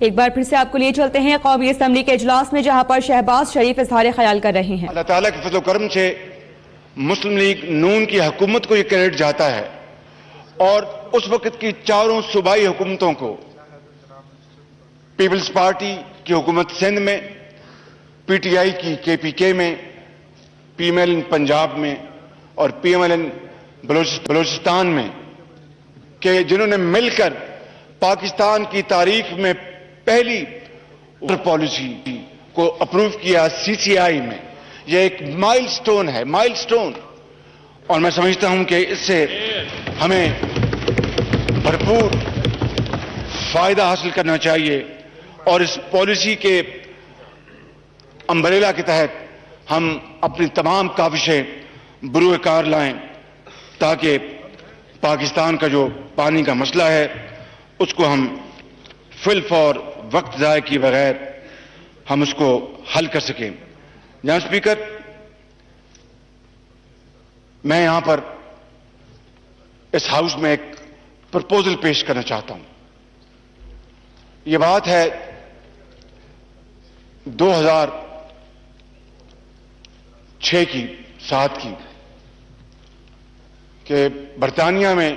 ایک بار پھر سے آپ کو لیے چلتے ہیں قومی اسمبلی کے اجلاس میں، جہاں پر شہباز شریف اظہار خیال کر رہے ہیں۔ اللہ تعالیٰ کے فضل و کرم سے مسلم لیگ نون کی حکومت کو یہ کریڈٹ جاتا ہے اور اس وقت کی چاروں صوبائی حکومتوں کو، پیپلز پارٹی کی حکومت سندھ میں، پی ٹی آئی کی KPK میں، P M L N Punjab میں اور P M L N Balochistan میں، کہ جنہوں نے مل کر پاکستان کی تاریخ میں پہلی پالیسی کو اپروو کیا CCI میں۔ یہ ایک مائل سٹون ہے، مائل سٹون، اور میں سمجھتا ہوں کہ اس سے ہمیں بھرپور فائدہ حاصل کرنا چاہیے اور اس پالیسی کے امبریلا کے تحت ہم اپنی تمام کاوشیں بروئے کار لائیں تاکہ پاکستان کا جو پانی کا مسئلہ ہے اس کو ہم فی الفور وقت ضائع کیے بغیر ہم اس کو حل کر سکیں۔ جناب اسپیکر، میں یہاں پر اس ہاؤس میں ایک پرپوزل پیش کرنا چاہتا ہوں۔ یہ بات ہے 2006 کی 7 کی کہ برطانیہ میں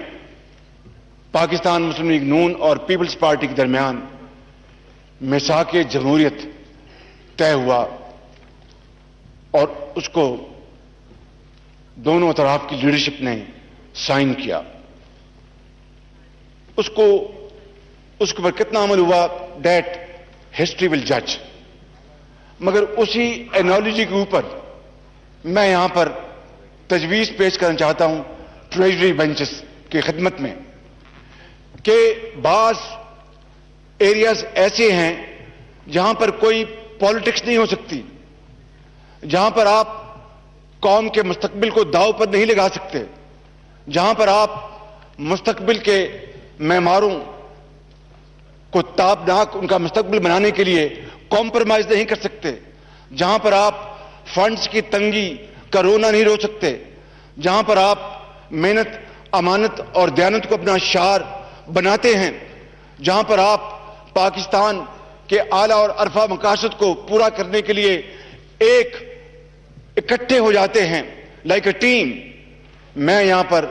پاکستان مسلم لیگ نون اور پیپلز پارٹی کے درمیان میثاق جمہوریت طے ہوا اور اس کو دونوں اطراف کی لیڈرشپ نے سائن کیا۔ اس کے اوپر کتنا عمل ہوا دیٹ ہسٹری ول جج، مگر اسی اینالوجی کے اوپر میں یہاں پر تجویز پیش کرنا چاہتا ہوں ٹریجری بینچز کی خدمت میں کہ بعض ایریاز ایسے ہیں جہاں پر کوئی پالیٹکس نہیں ہو سکتی، جہاں پر آپ قوم کے مستقبل کو داؤ پر نہیں لگا سکتے، جہاں پر آپ مستقبل کے معماروں کو تابناک ان کا مستقبل بنانے کے لیے کمپرومائز نہیں کر سکتے، جہاں پر آپ فنڈز کی تنگی کا رونا نہیں رو سکتے، جہاں پر آپ محنت، امانت اور دیانت کو اپنا شعار بناتے ہیں، جہاں پر آپ پاکستان کے اعلیٰ اور عرفہ مقاصد کو پورا کرنے کے لیے اکٹھے ہو جاتے ہیں لائک اے ٹیم۔ میں یہاں پر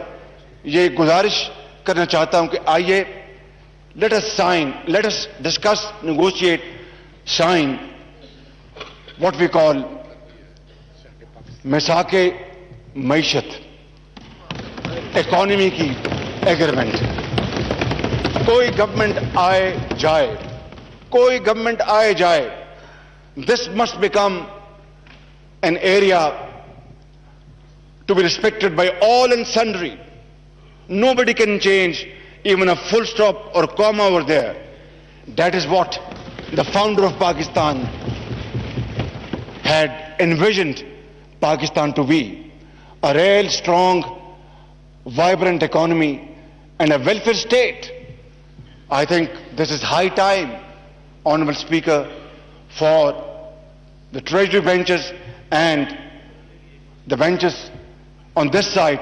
یہ گزارش کرنا چاہتا ہوں کہ آئیے let us discuss, negotiate, sign what we call میثاق معیشت، اکانومی کی ایگریمنٹ۔ کوئی گورنمنٹ آئے جائے this must become an area to be respected by all and sundry. Nobody can change even a full stop or comma over there. That is what the founder of Pakistan had envisioned Pakistan to be: a real strong, vibrant economy and a welfare state. I think this is high time, Honorable Speaker, for the treasury benches and the benches on this side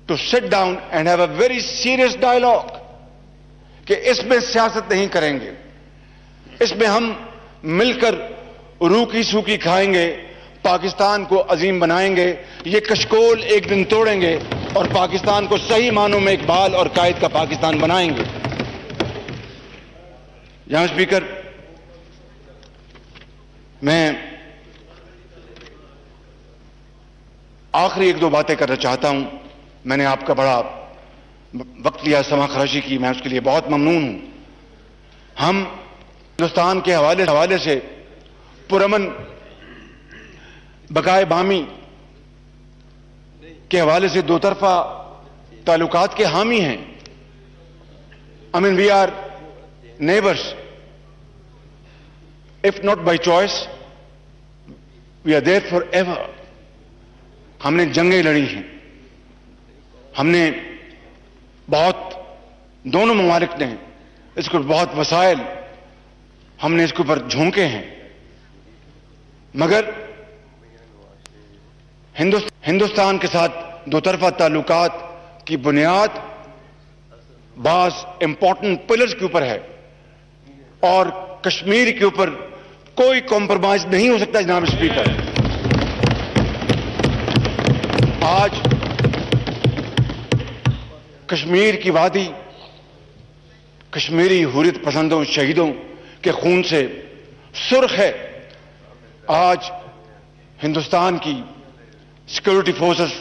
to sit down and have a very serious dialogue کہ اس میں سیاست نہیں کریں گے، اس میں ہم مل کر روکی سوکی کھائیں گے، پاکستان کو عظیم بنائیں گے، یہ کشکول ایک دن توڑیں گے اور پاکستان کو صحیح معنوں میں ایک بال اور قائد کا پاکستان بنائیں گے۔ جناب اسپیکر، میں آخری ایک دو باتیں کرنا چاہتا ہوں۔ میں نے آپ کا بڑا وقت لیا، سما خراشی کی، میں اس کے لیے بہت ممنون ہوں۔ ہم ہندوستان کے حوالے سے پرامن بقائے بامی کے حوالے سے دو طرفہ تعلقات کے حامی ہیں۔ I mean, we are neighbors. If not by choice, we are there forever. ہم نے جنگیں لڑی ہیں، ہم نے دونوں ممالک نے اس کو بہت وسائل ہم نے اس کے اوپر جھونکے ہیں، مگر ہندوستان کے ساتھ دو طرفہ تعلقات کی بنیاد بعض امپورٹنٹ پلرز کے اوپر ہے۔ اور کشمیر کے اوپر کوئی کمپرومائز نہیں ہو سکتا جناب اسپیکر. آج کشمیر کی وادی کشمیری حریت پسندوں شہیدوں کے خون سے سرخ ہے. آج ہندوستان کی سیکورٹی فورسز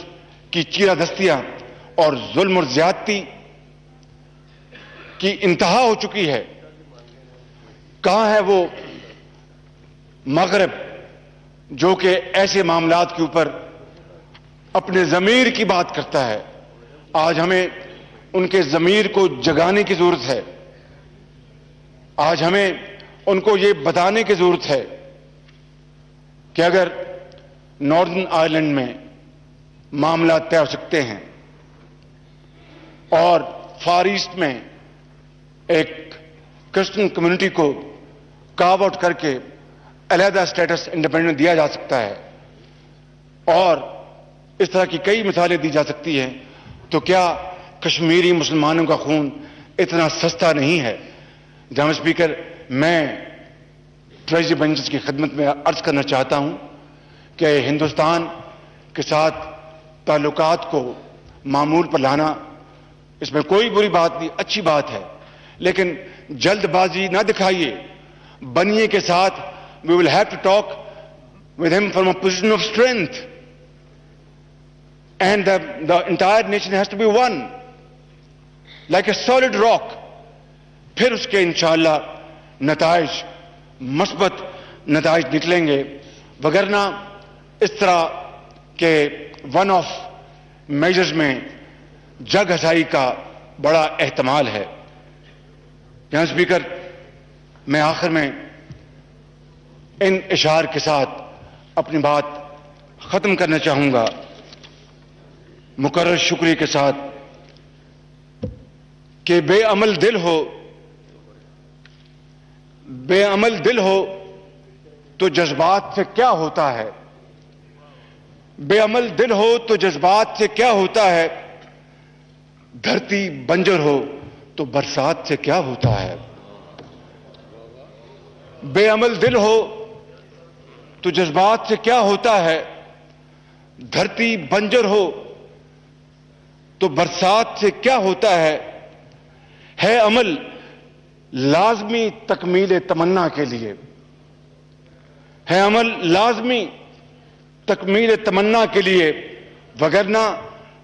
کی چیرہ دستیاں اور ظلم اور زیادتی کی انتہا ہو چکی ہے. کہاں ہے وہ مغرب جو کہ ایسے معاملات کے اوپر اپنے ضمیر کی بات کرتا ہے؟ آج ہمیں ان کے ضمیر کو جگانے کی ضرورت ہے. آج ہمیں ان کو یہ بتانے کی ضرورت ہے کہ اگر ناردرن آئرلینڈ میں معاملات طے ہو سکتے ہیں اور فار ایسٹ میں ایک کرسچن کمیونٹی کو کارو آؤٹ کر کے علیحدہ اسٹیٹس انڈیپینڈنٹ دیا جا سکتا ہے اور اس طرح کی کئی مثالیں دی جا سکتی ہیں، تو کیا کشمیری مسلمانوں کا خون اتنا سستا نہیں ہے؟ جناب اسپیکر، میں ٹریجری بینچز کی خدمت میں عرض کرنا چاہتا ہوں کہ ہندوستان کے ساتھ تعلقات کو معمول پر لانا، اس میں کوئی بری بات نہیں، اچھی بات ہے، لیکن جلد بازی نہ دکھائیے. بنیے کے ساتھ we will have to talk with him from a position of strength, and the entire nation has to be one like a solid rock. پھر اس کے انشاءاللہ نتائج مثبت نتائج نکلیں گے، وگرنہ اس طرح کے ون آف میجرز میں جگ ہسائی کا بڑا احتمال ہے. جناب اسپیکر، میں آخر میں ان اشعار کے ساتھ اپنی بات ختم کرنا چاہوں گا، مکرر شکریہ کے ساتھ کہ بے عمل دل ہو تو جذبات سے کیا ہوتا ہے؟ بے عمل دل ہو تو جذبات سے کیا ہوتا ہے؟ دھرتی بنجر ہو تو برسات سے کیا ہوتا ہے؟ بے عمل دل ہو تو جذبات سے کیا ہوتا ہے؟ دھرتی بنجر ہو تو برسات سے کیا ہوتا ہے عمل لازمی تکمیل تمنا کے لیے، ہے عمل لازمی تکمیل تمنا کے لیے، وگرنہ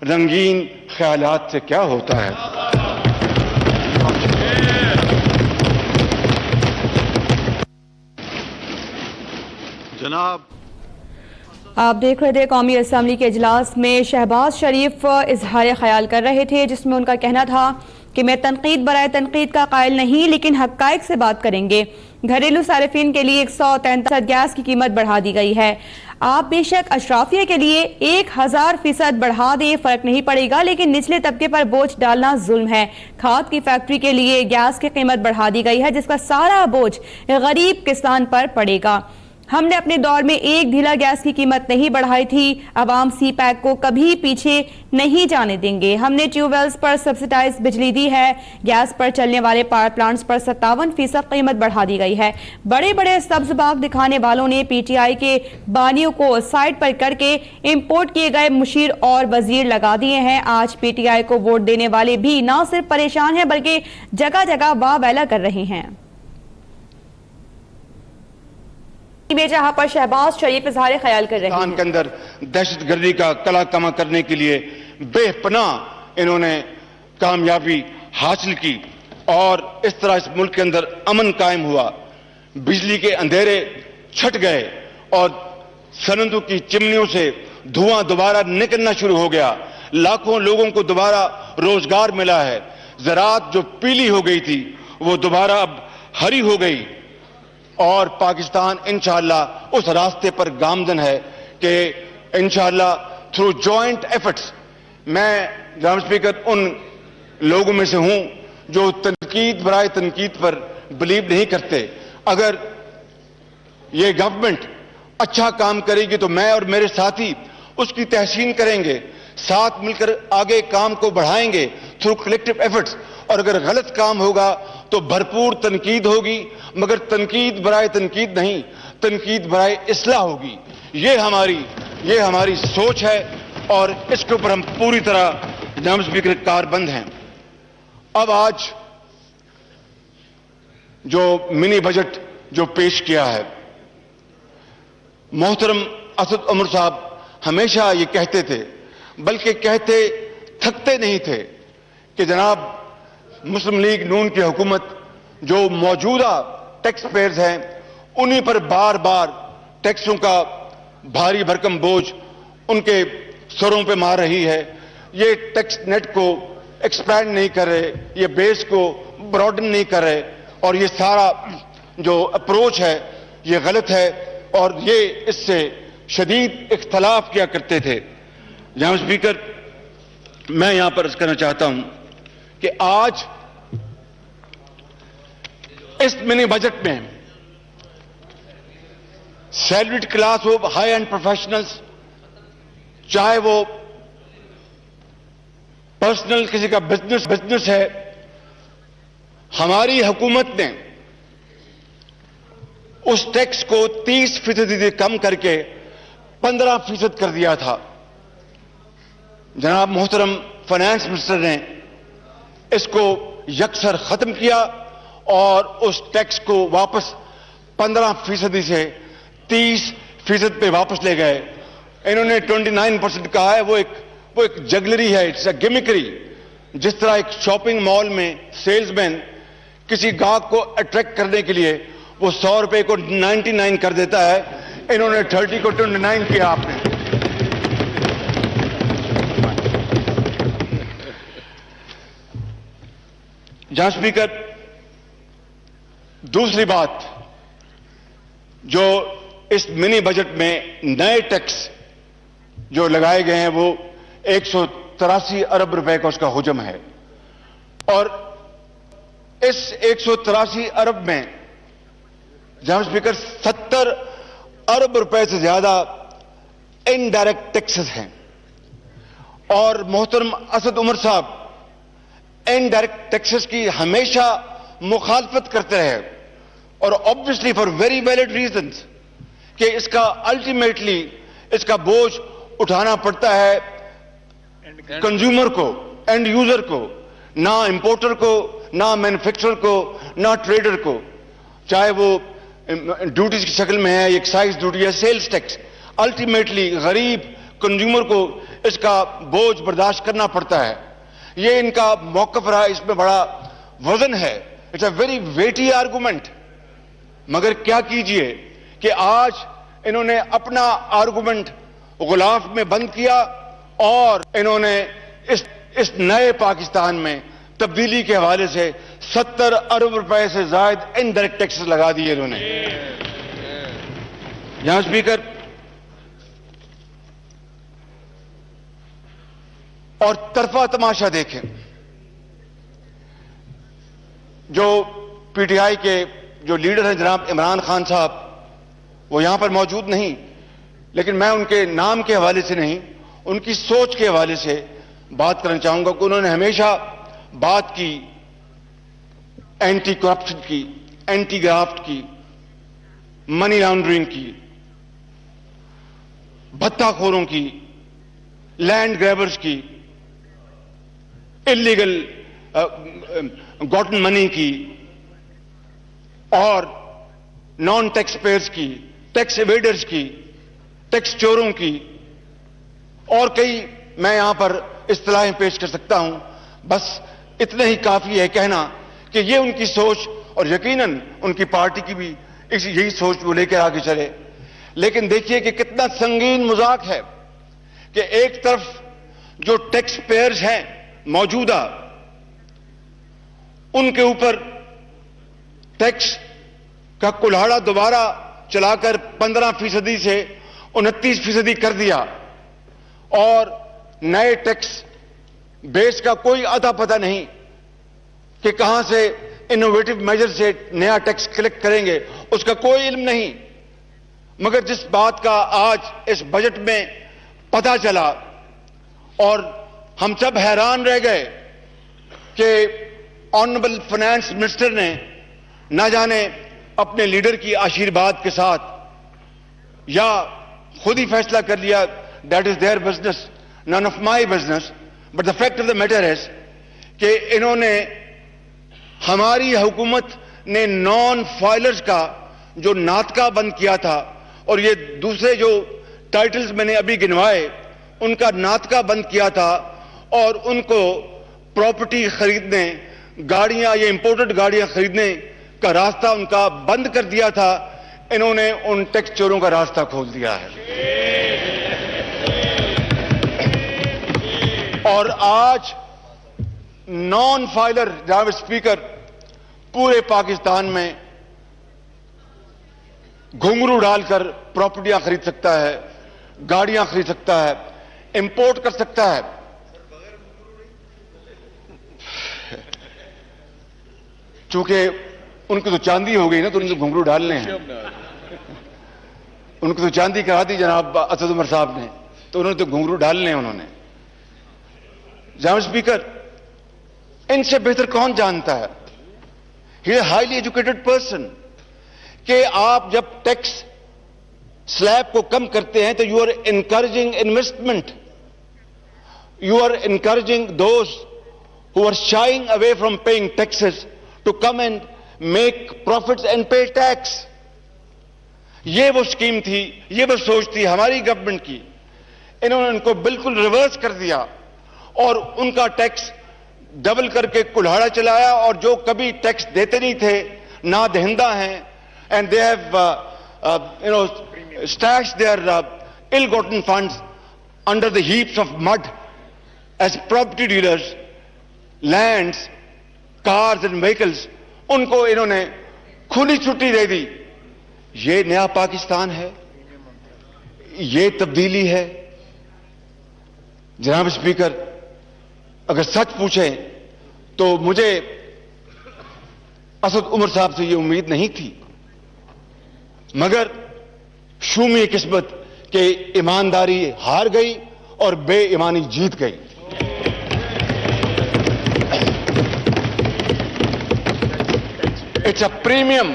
رنگین خیالات سے کیا ہوتا ہے؟ جناب آپ دیکھ رہے تھے قومی اسمبلی کے اجلاس میں شہباز شریف اظہار خیال کر رہے تھے، جس میں ان کا کہنا تھا کہ میں تنقید برائے تنقید کا قائل نہیں، لیکن حقائق سے بات کریں گے. گھریلو صارفین کے لیے 163 گیس کی قیمت بڑھا دی گئی ہے. آپ بے شک اشرافیہ کے لیے 1000% بڑھا دیں، فرق نہیں پڑے گا، لیکن نچلے طبقے پر بوجھ ڈالنا ظلم ہے. کھاد کی فیکٹری کے لیے گیس کی قیمت بڑھا دی گئی ہے، جس کا سارا بوجھ غریب کسان پر پڑے گا. ہم نے اپنے دور میں ایک ڈھیلا گیس کی قیمت نہیں بڑھائی تھی. عوام سی پیک کو کبھی پیچھے نہیں جانے دیں گے. ہم نے ٹیوب ویلز پر سبسڈائز بجلی دی ہے. گیس پر چلنے والے پاور پلانٹس پر 57% قیمت بڑھا دی گئی ہے. بڑے بڑے سبز باغ دکھانے والوں نے پی ٹی آئی کے بانیوں کو سائٹ پر کر کے امپورٹ کیے گئے مشیر اور وزیر لگا دیے ہیں. آج پی ٹی آئی کو ووٹ دینے والے بھی نہ صرف پریشان ہیں بلکہ جگہ جگہ واہ ویلا کر رہے ہیں. جہاں پر شہباز شریف اظہار خیال کر رہے ہیں، کے اندر دہشت گردی کا کلا کما کرنے کے لیے بے پناہ انہوں نے کامیابی حاصل کی اور اس طرح اس ملک کے اندر امن قائم ہوا. بجلی کے اندھیرے چھٹ گئے اور صنعتوں کی چمنیوں سے دھواں دوبارہ نکلنا شروع ہو گیا. لاکھوں لوگوں کو دوبارہ روزگار ملا ہے. زراعت جو پیلی ہو گئی تھی وہ دوبارہ اب ہری ہو گئی اور پاکستان انشاءاللہ اس راستے پر گامزن ہے کہ انشاءاللہ تھرو جوائنٹ ایفرٹس. میں جناب اسپیکر ان لوگوں میں سے ہوں جو تنقید برائے تنقید پر بلیو نہیں کرتے. اگر یہ گورنمنٹ اچھا کام کرے گی تو میں اور میرے ساتھی اس کی تحسین کریں گے، ساتھ مل کر آگے کام کو بڑھائیں گے تھرو کلیکٹیو ایفرٹس. اور اگر غلط کام ہوگا تو بھرپور تنقید ہوگی، مگر تنقید برائے تنقید نہیں، تنقید برائے اصلاح ہوگی۔ یہ ہماری سوچ ہے اور اس کے اوپر ہم پوری طرح جناب اسپیکر کاربند ہیں۔ اب آج جو منی بجٹ جو پیش کیا ہے، محترم اسد عمر صاحب ہمیشہ یہ کہتے تھے، بلکہ کہتے تھکتے نہیں تھے کہ جناب مسلم لیگ نون کی حکومت جو موجودہ ٹیکس پیئرز ہیں انہی پر بار بار ٹیکسوں کا بھاری بھرکم بوجھ ان کے سروں پہ مار رہی ہے، یہ ٹیکس نیٹ کو ایکسپینڈ نہیں کر رہے، یہ بیس کو براڈن نہیں کر رہے، اور یہ سارا جو اپروچ ہے یہ غلط ہے، اور یہ اس سے شدید اختلاف کیا کرتے تھے۔ جناب اسپیکر، میں یہاں پر عرض کرنا چاہتا ہوں کہ آج اس منی بجٹ میں salaried class who, high and professionals, چاہے وہ پرسنل کسی کا بزنس ہے، ہماری حکومت نے اس ٹیکس کو 30% کم کر کے 15% کر دیا تھا۔ جناب محترم فائنانس منسٹر نے اس کو یکسر ختم کیا اور اس ٹیکس کو واپس 15% سے 30% پہ واپس لے گئے۔ انہوں نے 29% کہا ہے، وہ ایک جگلری ہے، اٹس اے گیمکری۔ جس طرح ایک شاپنگ مال میں سیلز مین کسی گاہک کو اٹریکٹ کرنے کے لیے وہ 100 روپے کو 99 کر دیتا ہے، انہوں نے 30 کو 29 کیا۔ آپ نے جہاں اسپیکر، دوسری بات جو اس منی بجٹ میں نئے ٹیکس جو لگائے گئے ہیں وہ 183 ارب روپے کا اس کا حجم ہے، اور اس 183 ارب میں جناب اسپیکر 70 ارب روپے سے زیادہ انڈائریکٹ ٹیکسز ہیں، اور محترم اسد عمر صاحب انڈائریکٹ ٹیکسز کی ہمیشہ مخالفت کرتے رہے، اور obviously for very valid reasons, کہ اس کا الٹیمیٹلی اس کا بوجھ اٹھانا پڑتا ہے کنزیومر کو، اینڈ یوزر کو، نہ امپورٹر کو، نہ مینوفیکچرر کو، نہ ٹریڈر کو، چاہے وہ ڈیوٹیز کی شکل میں ہے، ایکسائز ڈیوٹی ہے، سیلز ٹیکس، الٹیمیٹلی غریب کنزیومر کو اس کا بوجھ برداشت کرنا پڑتا ہے۔ یہ ان کا موقف رہا، اس میں بڑا وزن ہے، it's a very weighty argument, مگر کیا کیجئے کہ آج انہوں نے اپنا آرگومنٹ غلاف میں بند کیا، اور انہوں نے اس نئے پاکستان میں تبدیلی کے حوالے سے 70 ارب روپے سے زائد انڈائریکٹ ٹیکسز لگا دیے انہوں نے۔ یہاں اسپیکر، اور طرفہ تماشا دیکھیں، جو پی ٹی آئی کے جو لیڈر ہیں جناب عمران خان صاحب، وہ یہاں پر موجود نہیں، لیکن میں ان کے نام کے حوالے سے نہیں، ان کی سوچ کے حوالے سے بات کرنا چاہوں گا کہ انہوں نے ہمیشہ بات کی اینٹی کرپشن کی، اینٹی گرافٹ کی، منی لانڈرنگ کی، بھتہ خوروں کی، لینڈ گریبرز کی، انلیگل گاٹن منی کی، اور نان ٹیکس پیئرز کی، ٹیکس ایویڈرز کی، ٹیکس چوروں کی، اور کئی میں یہاں پر اصطلاحیں پیش کر سکتا ہوں، بس اتنا ہی کافی ہے کہنا کہ یہ ان کی سوچ، اور یقیناً ان کی پارٹی کی بھی یہی سوچ وہ لے کر آگے چلے۔ لیکن دیکھیے کہ کتنا سنگین مذاق ہے کہ ایک طرف جو ٹیکس پیئرز ہیں موجودہ، ان کے اوپر ٹیکس کا کلہاڑا دوبارہ چلا کر 15% سے 29% کر دیا، اور نئے ٹیکس بیس کا کوئی اتا پتہ نہیں کہ کہاں سے انوویٹو میجر سے نیا ٹیکس کلیکٹ کریں گے، اس کا کوئی علم نہیں۔ مگر جس بات کا آج اس بجٹ میں پتہ چلا، اور ہم سب حیران رہ گئے کہ آنریبل فائنانس منسٹر نے نہ جانے اپنے لیڈر کی آشیرواد کے ساتھ یا خود ہی فیصلہ کر لیا that is there business none of my business. But the fact of the matter is کہ انہوں نے ہماری حکومت نے نان فائلرز کا جو ناطقہ بند کیا تھا اور یہ دوسرے جو ٹائٹلز میں نے ابھی گنوائے ان کا ناطقہ بند کیا تھا اور ان کو پراپرٹی خریدنے گاڑیاں یا امپورٹڈ گاڑیاں خریدنے کا راستہ ان کا بند کر دیا تھا. انہوں نے ان ٹیکس چوروں کا راستہ کھول دیا ہے. اور آج نان فائلر جناب اسپیکر پورے پاکستان میں گھنگرو ڈال کر پراپرٹیاں خرید سکتا ہے, گاڑیاں خرید سکتا ہے, امپورٹ کر سکتا ہے. چونکہ ان کو تو چاندی ہو گئی نا تو ان کو گھنگرو ڈالنے ہیں. ان کو تو چاندی کرا دی جناب اسد عمر صاحب نے تو انہوں نے تو گھنگرو ڈالنے ہیں انہوں نے. جناب اسپیکر ان سے بہتر کون جانتا ہے, ہی از ہائیلی ایجوکیٹڈ پرسن, کہ آپ جب ٹیکس سلیب کو کم کرتے ہیں تو you are encouraging investment, you are encouraging those who are shying away from paying taxes to come and make profits and pay tax. یہ وہ سکیم تھی, یہ وہ سوچ تھی ہماری گورنمنٹ کی. انہوں نے ان کو بالکل ریورس کر دیا اور ان کا ٹیکس ڈبل کر کے کلہاڑا چلایا, اور جو کبھی ٹیکس دیتے نہیں تھے نہ دہندہ ہیں, and they have stashed their ill-gotten funds under the heaps of mud as property dealers, lands, cars and vehicles. ان کو انہوں نے کھلی چھٹی دے دی. یہ نیا پاکستان ہے, یہ تبدیلی ہے. جناب اسپیکر اگر سچ پوچھیں تو مجھے اسد عمر صاحب سے یہ امید نہیں تھی, مگر شومی قسمت کہ ایمانداری ہار گئی اور بے ایمانی جیت گئی. It's a premium.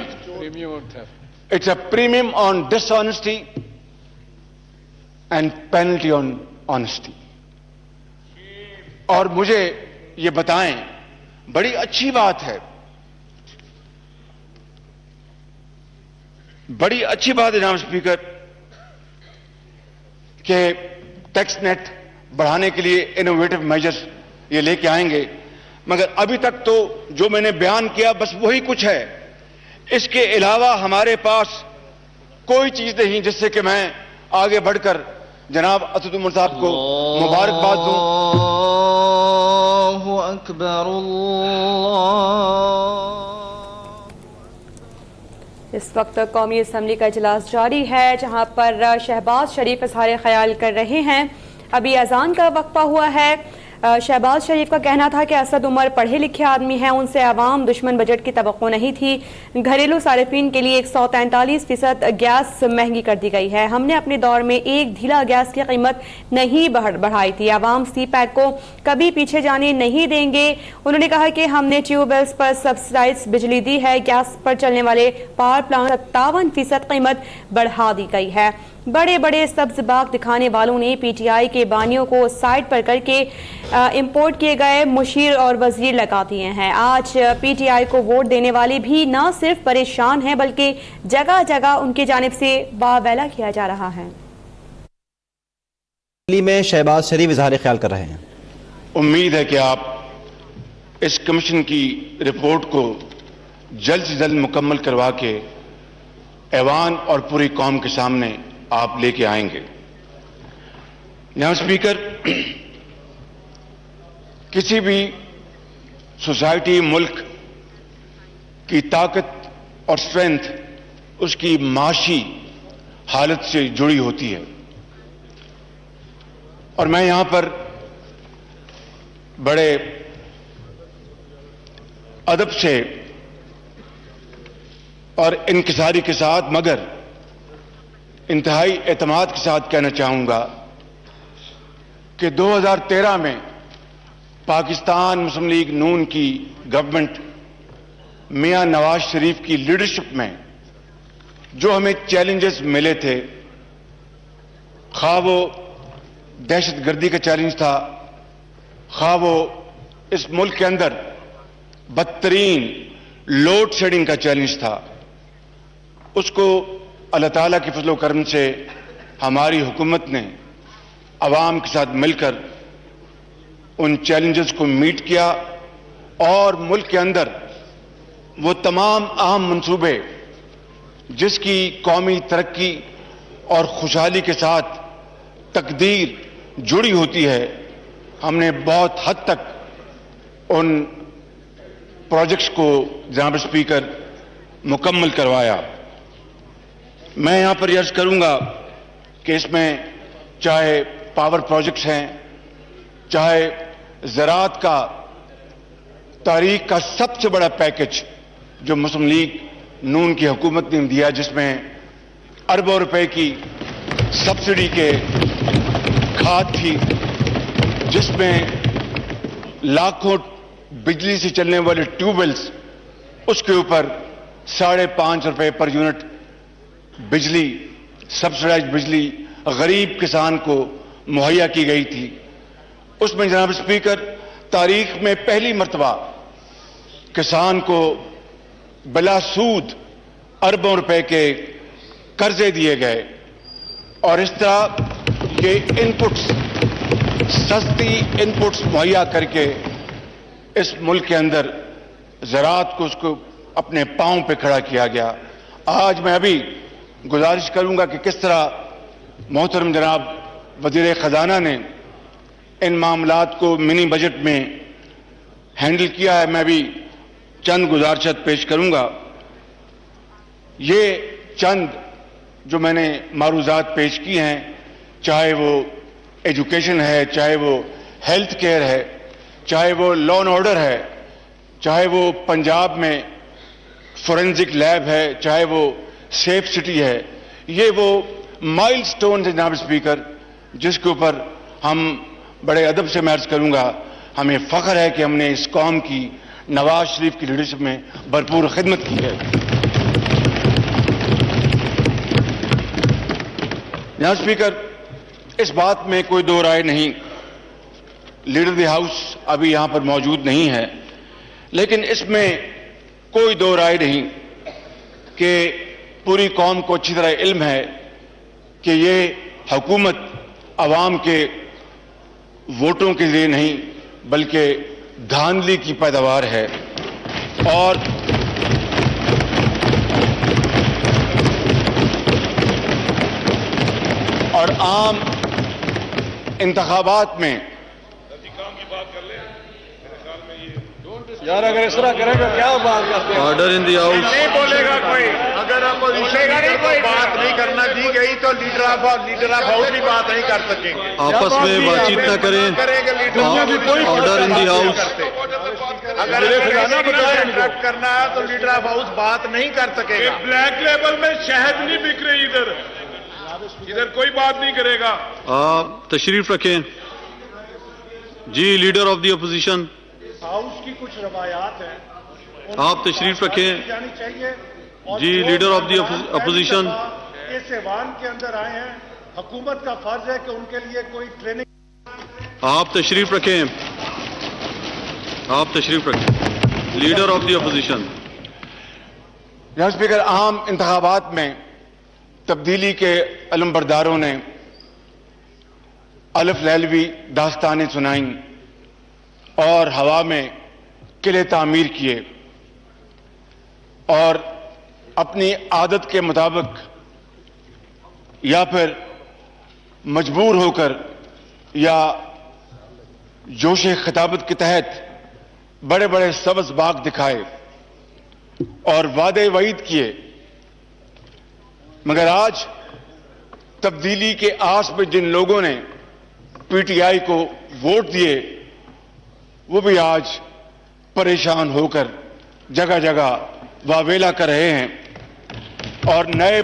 It's a premium on dishonesty and penalty on honesty. اور مجھے یہ بتائیں, بڑی اچھی بات ہے, بڑی اچھی بات ہے جناب اسپیکر کہ ٹیکس نیٹ بڑھانے کے لیے انوویٹو میجرز یہ لے کے آئیں گے, مگر ابھی تک تو جو میں نے بیان کیا بس وہی کچھ ہے. اس کے علاوہ ہمارے پاس کوئی چیز نہیں جس سے کہ میں آگے بڑھ کر جناب اسد عمر صاحب کو مبارکباد دوں. اللہ اکبر اللہ. اس وقت قومی اسمبلی کا اجلاس جاری ہے جہاں پر شہباز شریف اظہار خیال کر رہے ہیں. ابھی اذان کا وقفہ ہوا ہے. شہباز شریف کا کہنا تھا کہ اسد عمر پڑھے لکھے آدمی ہیں, ان سے عوام دشمن بجٹ کی توقع نہیں تھی. گھریلو صارفین کے لیے 143% گیس مہنگی کر دی گئی ہے. ہم نے اپنے دور میں ایک ڈھیلا گیس کی قیمت نہیں بڑھائی تھی. عوام سی پیک کو کبھی پیچھے جانے نہیں دیں گے. انہوں نے کہا کہ ہم نے ٹیوب ویلز پر سبسڈائز بجلی دی ہے. گیس پر چلنے والے پاور پلانٹ 57% قیمت بڑھا دی گئی ہے. بڑے بڑے سبز باغ دکھانے والوں نے پی ٹی آئی کے بانیوں کو سائڈ پر کر کے امپورٹ کیے گئے مشیر اور وزیر لگا دیے ہیں. آج پی ٹی آئی کو ووٹ دینے والے بھی نہ صرف پریشان ہیں بلکہ جگہ جگہ ان کی جانب سے واویلا کیا جا رہا ہے. دلی میں شہباز شریف اظہار خیال کر رہے ہیں. امید ہے کہ آپ اس کمیشن کی رپورٹ کو جلد سے جلد مکمل کروا کے ایوان اور پوری قوم کے سامنے آپ لے کے آئیں گے. جناب اسپیکر, کسی بھی سوسائٹی ملک کی طاقت اور اسٹرینتھ اس کی معاشی حالت سے جڑی ہوتی ہے, اور میں یہاں پر بڑے ادب سے اور انکساری کے ساتھ مگر انتہائی اعتماد کے ساتھ کہنا چاہوں گا کہ 2013 میں پاکستان مسلم لیگ نون کی گورنمنٹ میاں نواز شریف کی لیڈرشپ میں جو ہمیں چیلنجز ملے تھے، خواہ وہ دہشت گردی کا چیلنج تھا، خواہ وہ اس ملک کے اندر بدترین لوڈ شیڈنگ کا چیلنج تھا، اس کو اللہ تعالیٰ کے فضل و کرم سے ہماری حکومت نے عوام کے ساتھ مل کر ان چیلنجز کو میٹ کیا اور ملک کے اندر وہ تمام اہم منصوبے جس کی قومی ترقی اور خوشحالی کے ساتھ تقدیر جڑی ہوتی ہے، ہم نے بہت حد تک ان پروجیکٹس کو جناب اسپیکر مکمل کروایا۔ میں یہاں پر عرض کروں گا کہ اس میں چاہے پاور پروجیکٹس ہیں، چاہے زراعت کا تاریخ کا سب سے بڑا پیکج جو مسلم لیگ نون کی حکومت نے دیا، جس میں اربوں روپے کی سبسڈی کے کھاد تھی، جس میں لاکھوں بجلی سے چلنے والے ٹیوب ویلز، اس کے اوپر 5.5 روپے پر یونٹ بجلی، سبسڈائز بجلی غریب کسان کو مہیا کی گئی تھی۔ اس میں جناب اسپیکر تاریخ میں پہلی مرتبہ کسان کو بلا سود اربوں روپے کے قرضے دیے گئے، اور اس طرح یہ انپٹس، سستی انپٹس مہیا کر کے اس ملک کے اندر زراعت کو اس کو اپنے پاؤں پہ کھڑا کیا گیا۔ آج میں ابھی گزارش کروں گا کہ کس طرح محترم جناب وزیر خزانہ نے ان معاملات کو منی بجٹ میں ہینڈل کیا ہے۔ میں بھی چند گزارشات پیش کروں گا۔ یہ چند جو میں نے معروضات پیش کی ہیں، چاہے وہ ایجوکیشن ہے، چاہے وہ ہیلتھ کیئر ہے، چاہے وہ لا اینڈ آرڈر ہے، چاہے وہ پنجاب میں فورینزک لیب ہے، چاہے وہ سیف سٹی ہے، یہ وہ مائل سٹون ہے جناب اسپیکر، جس کے اوپر ہم بڑے ادب سے میں عرض کروں گا ہمیں فخر ہے کہ ہم نے اس قوم کی نواز شریف کی لیڈرشپ میں بھرپور خدمت کی ہے۔ جناب اسپیکر، اس بات میں کوئی دو رائے نہیں، لیڈر دی ہاؤس ابھی یہاں پر موجود نہیں ہے، لیکن اس میں کوئی دو رائے نہیں کہ پوری قوم کو اچھی طرح علم ہے کہ یہ حکومت عوام کے ووٹوں کے لیے نہیں بلکہ دھاندلی کی پیداوار ہے، اور عام انتخابات میں یار اگر اس طرح کریں تو کیا بات کرتے ہیں؟ Order in the house. نہیں بولے گا کوئی، اگر اپوزیشن کو بات نہیں کرنا دی گئی تو لیڈر آف ہاؤس بھی بات نہیں کر سکیں گے۔ آپس میں بات چیت نہ کریں۔ Order in the house. اگر انٹریکٹ کرنا ہے تو لیڈر آف ہاؤس بات نہیں کر سکے گا۔ بلیک لیبل میں شہد نہیں بک رہی، ادھر کوئی بات نہیں کرے گا۔ آپ تشریف رکھیں۔ جی leader of the opposition, house کی کچھ روایات ہیں، آپ تشریف رکھیں۔ جانی چاہیے۔ جی لیڈر آف دی اپوزیشن، اس ایوان کے اندر آئے ہیں، حکومت کا فرض ہے کہ ان کے لیے کوئی ٹریننگ۔ آپ تشریف رکھیں۔ آپ تشریف رکھیں۔ Leader of the opposition. جناب اسپیکر، عام انتخابات میں تبدیلی کے علم برداروں نے الف لیلوی داستانیں سنائیں اور ہوا میں قلعے تعمیر کیے، اور اپنی عادت کے مطابق یا پھر مجبور ہو کر یا جوش خطابت کے تحت بڑے بڑے سبز باغ دکھائے اور وعدے وعید کیے، مگر آج تبدیلی کے آس میں جن لوگوں نے پی ٹی آئی کو ووٹ دیے وہ بھی آج پریشان ہو کر جگہ جگہ واویلا کر رہے ہیں، اور نئے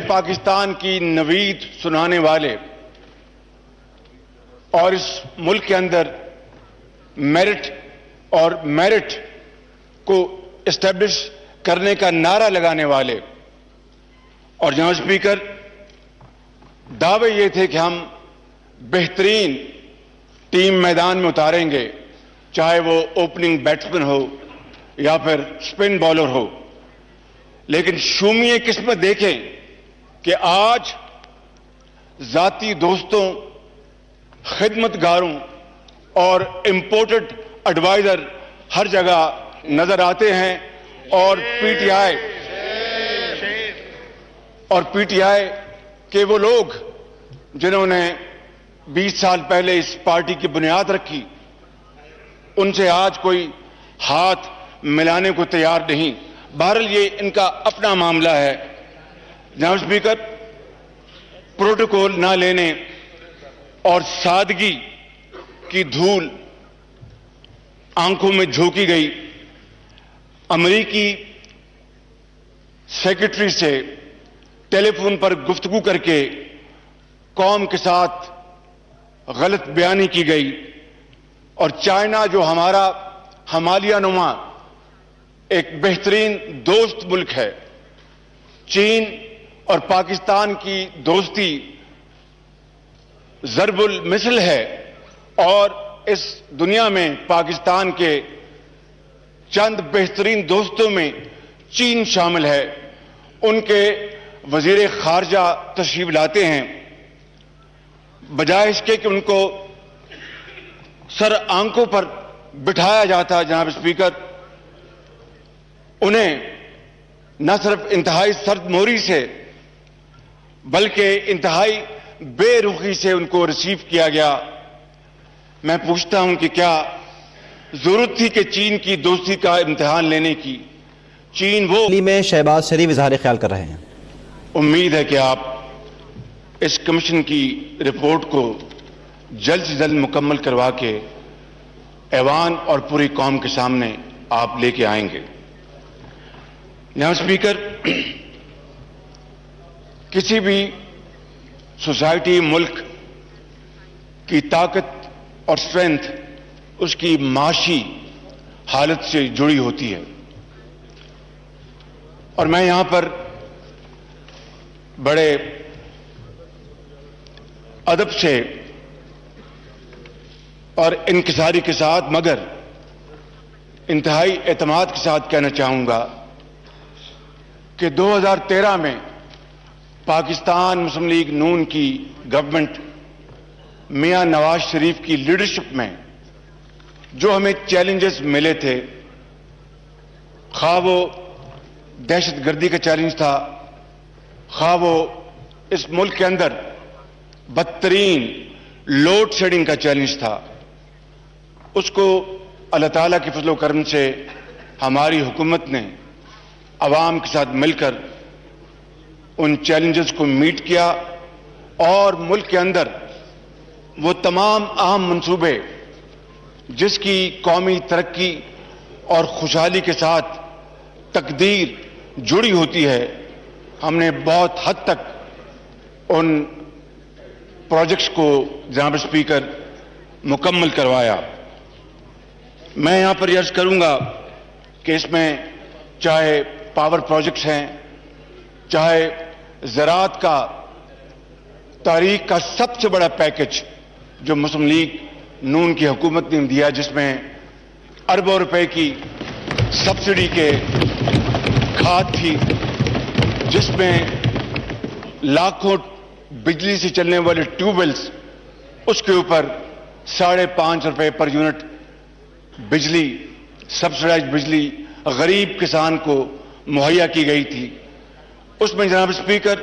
پاکستان کی نوید سنانے والے اور اس ملک کے اندر میرٹ کو اسٹیبلش کرنے کا نعرہ لگانے والے، اور جناب اسپیکر دعوے یہ تھے کہ ہم بہترین ٹیم میدان میں اتاریں گے، چاہے وہ اوپننگ بیٹسمین ہو یا پھر سپن بالر ہو، لیکن شومیہ قسمت دیکھیں کہ آج ذاتی دوستوں، خدمتگاروں اور امپورٹڈ ایڈوائزر ہر جگہ نظر آتے ہیں، اور پی ٹی آئی کے وہ لوگ جنہوں نے 20 سال پہلے اس پارٹی کی بنیاد رکھی، ان سے آج کوئی ہاتھ ملانے کو تیار نہیں۔ بہرحال یہ ان کا اپنا معاملہ ہے۔ جناب اسپیکر، پروٹوکول نہ لینے اور سادگی کی دھول آنکھوں میں جھونکی گئی۔ امریکی سیکرٹری سے ٹیلی فون پر گفتگو کر کے قوم کے ساتھ غلط بیانی کی گئی، اور چائنا جو ہمارا ہمالیہ نما ایک بہترین دوست ملک ہے، چین اور پاکستان کی دوستی ضرب المثل ہے، اور اس دنیا میں پاکستان کے چند بہترین دوستوں میں چین شامل ہے۔ ان کے وزیر خارجہ تشریف لاتے ہیں، بجائے اس کے کہ ان کو سر آنکھوں پر بٹھایا جاتا، جناب اسپیکر انہیں نہ صرف انتہائی سرد موری سے بلکہ انتہائی بے رخی سے ان کو ریسیو کیا گیا۔ میں پوچھتا ہوں کہ کیا ضرورت تھی کہ چین کی دوستی کا امتحان لینے کی؟ چین وہ دلی میں شہباز شریف اظہار خیال کر رہے ہیں۔ امید ہے کہ آپ اس کمیشن کی رپورٹ کو جلد سے جلد مکمل کروا کے ایوان اور پوری قوم کے سامنے آپ لے کے آئیں گے۔ جناب اسپیکر، کسی بھی سوسائٹی، ملک کی طاقت اور اسٹرینتھ اس کی معاشی حالت سے جڑی ہوتی ہے، اور میں یہاں پر بڑے ادب سے اور انکساری کے ساتھ مگر انتہائی اعتماد کے ساتھ کہنا چاہوں گا کہ 2013 میں پاکستان مسلم لیگ نون کی گورنمنٹ میاں نواز شریف کی لیڈرشپ میں جو ہمیں چیلنجز ملے تھے، خواہ وہ دہشت گردی کا چیلنج تھا، خواہ وہ اس ملک کے اندر بدترین لوڈ شیڈنگ کا چیلنج تھا، اس کو اللہ تعالیٰ کے فضل و کرم سے ہماری حکومت نے عوام کے ساتھ مل کر ان چیلنجز کو میٹ کیا، اور ملک کے اندر وہ تمام اہم منصوبے جس کی قومی ترقی اور خوشحالی کے ساتھ تقدیر جڑی ہوتی ہے، ہم نے بہت حد تک ان پروجیکٹس کو جناب اسپیکر مکمل کروایا۔ میں یہاں پر عرض کروں گا کہ اس میں چاہے پاور پروجیکٹس ہیں، چاہے زراعت کا تاریخ کا سب سے بڑا پیکج جو مسلم لیگ نون کی حکومت نے دیا، جس میں اربوں روپے کی سبسڈی کے کھاد تھی، جس میں لاکھوں بجلی سے چلنے والے ٹیوب ویلز، اس کے اوپر 5.5 روپے پر یونٹ بجلی، سبسڈائز بجلی غریب کسان کو مہیا کی گئی تھی۔ اس میں جناب اسپیکر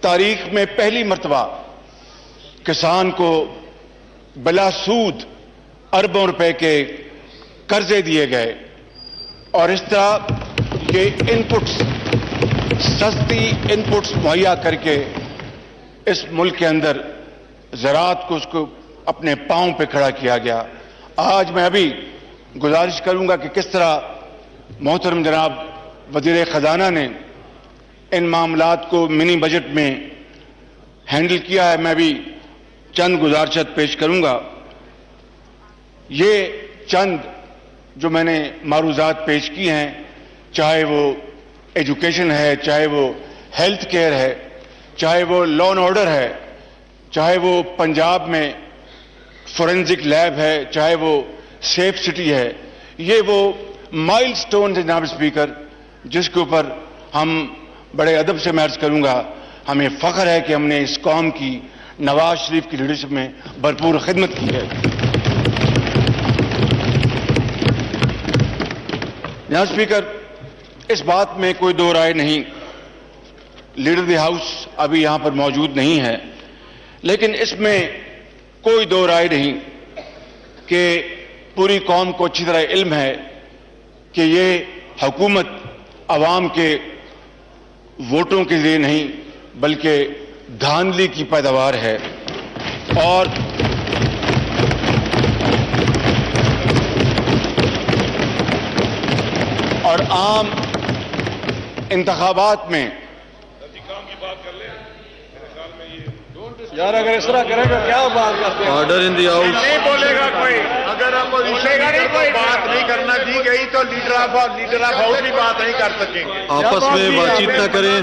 تاریخ میں پہلی مرتبہ کسان کو بلا سود اربوں روپے کے قرضے دیے گئے، اور اس طرح یہ انپٹس، سستی انپٹس مہیا کر کے اس ملک کے اندر زراعت کو اس کو اپنے پاؤں پہ کھڑا کیا گیا۔ آج میں ابھی گزارش کروں گا کہ کس طرح محترم جناب وزیر خزانہ نے ان معاملات کو منی بجٹ میں ہینڈل کیا ہے۔ میں بھی چند گزارشات پیش کروں گا۔ یہ چند جو میں نے معروضات پیش کی ہیں، چاہے وہ ایجوکیشن ہے، چاہے وہ ہیلتھ کیئر ہے، چاہے وہ لا اینڈ آرڈر ہے، چاہے وہ پنجاب میں فورینزک لیب ہے، چاہے وہ سیف سٹی ہے، یہ وہ مائل سٹون ہے جناب اسپیکر، جس کے اوپر ہم بڑے ادب سے میں عرض کروں گا، ہمیں فخر ہے کہ ہم نے اس قوم کی نواز شریف کی لیڈرشپ میں بھرپور خدمت کی ہے۔ جناب اسپیکر، اس بات میں کوئی دو رائے نہیں، لیڈر دی ہاؤس ابھی یہاں پر موجود نہیں ہے، لیکن اس میں کوئی دو رائے نہیں کہ پوری قوم کو اچھی طرح علم ہے کہ یہ حکومت عوام کے ووٹوں کے لیے نہیں بلکہ دھاندلی کی پیداوار ہے، اور عام انتخابات میں یار اگر اس طرح کرے گا کیا بات کرتے ہیں؟ Order in the house. نہیں بولے گا کوئی، اگر اپوزیشن کو بات نہیں کرنا دی گئی تو لیڈر آف ہاؤس بھی بات نہیں کر سکیں گے۔ آپس میں بات چیت نہ کریں.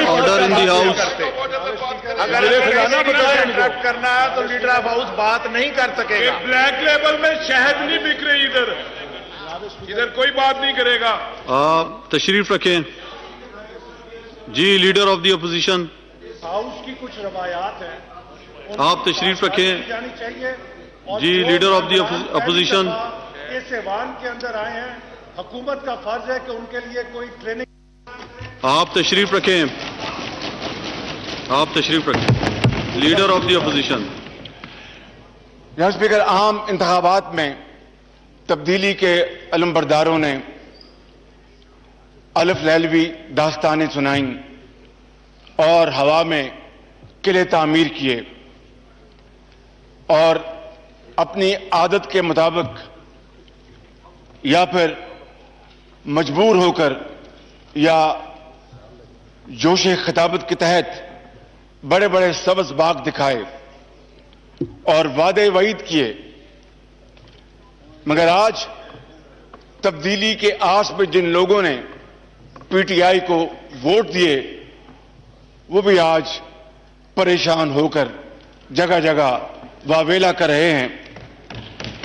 Order in the house. اگر انٹرپٹ کرنا ہے تو لیڈر آف ہاؤس بات نہیں کر سکے گا۔ بلیک لیبل میں شہد نہیں بک رہی، ادھر کوئی بات نہیں کرے گا۔ آپ تشریف رکھیں جی، leader of the opposition. House کی کچھ روایات ہیں، آپ تشریف رکھیں جانی چاہیے۔ جی، لیڈر آف دی اپوزیشن. اس ایوان کے اندر آئے ہیں، حکومت کا فرض ہے کہ ان کے لیے کوئی ٹریننگ۔ آپ تشریف رکھیں، آپ تشریف رکھیں لیڈر آف دی اپوزیشن. جناب اسپیکر، عام انتخابات میں تبدیلی کے علم برداروں نے الف لیلوی داستانیں سنائیں اور ہوا میں قلعے تعمیر کیے، اور اپنی عادت کے مطابق یا پھر مجبور ہو کر یا جوش خطابت کے تحت بڑے بڑے سبز باغ دکھائے اور وعدے وعید کیے، مگر آج تبدیلی کے آس میں جن لوگوں نے پی ٹی آئی کو ووٹ دیے وہ بھی آج پریشان ہو کر جگہ جگہ واویلا کر رہے ہیں،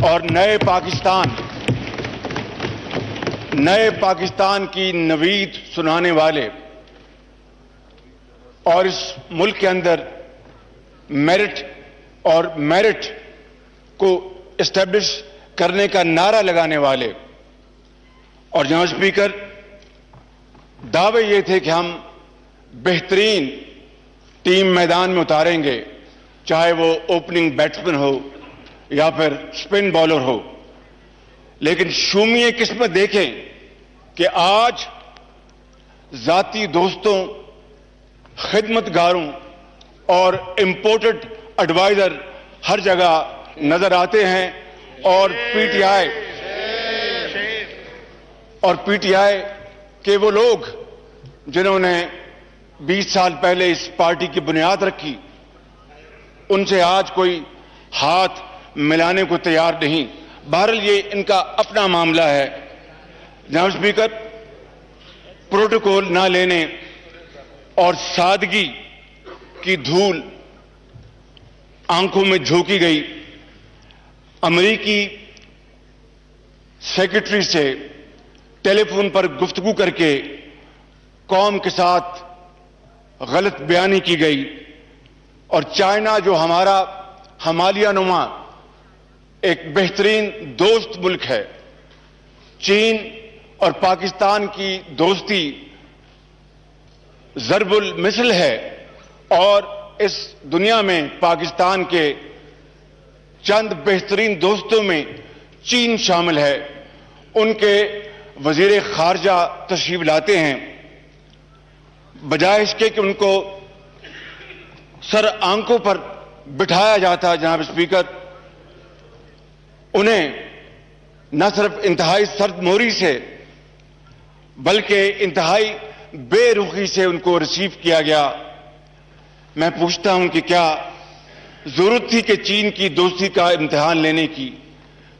اور نئے پاکستان کی نوید سنانے والے اور اس ملک کے اندر میرٹ کو اسٹیبلش کرنے کا نعرہ لگانے والے، اور جناب اسپیکر دعوے یہ تھے کہ ہم بہترین ٹیم میدان میں اتاریں گے، چاہے وہ اوپننگ بیٹسمین ہو یا پھر سپن بالر ہو، لیکن شومیہ قسمت دیکھیں کہ آج ذاتی دوستوں، خدمتگاروں اور امپورٹڈ ایڈوائزر ہر جگہ نظر آتے ہیں، اور پی ٹی آئی کہ وہ لوگ جنہوں نے 20 سال پہلے اس پارٹی کی بنیاد رکھی، ان سے آج کوئی ہاتھ ملانے کو تیار نہیں۔ بہرحال یہ ان کا اپنا معاملہ ہے۔ جناب اسپیکر، پروٹوکول نہ لینے اور سادگی کی دھول آنکھوں میں جھونکی گئی۔ امریکی سیکرٹری سے ٹیلی فون پر گفتگو کر کے قوم کے ساتھ غلط بیانی کی گئی، اور چائنا جو ہمارا ہمالیہ نما ایک بہترین دوست ملک ہے، چین اور پاکستان کی دوستی ضرب المثل ہے، اور اس دنیا میں پاکستان کے چند بہترین دوستوں میں چین شامل ہے۔ ان کے وزیر خارجہ تشریف لاتے ہیں، بجائے اس کے کہ ان کو سر آنکھوں پر بٹھایا جاتا، جناب اسپیکر انہیں نہ صرف انتہائی سرد موری سے بلکہ انتہائی بے رخی سے ان کو ریسیو کیا گیا۔ میں پوچھتا ہوں کہ کیا ضرورت تھی کہ چین کی دوستی کا امتحان لینے کی؟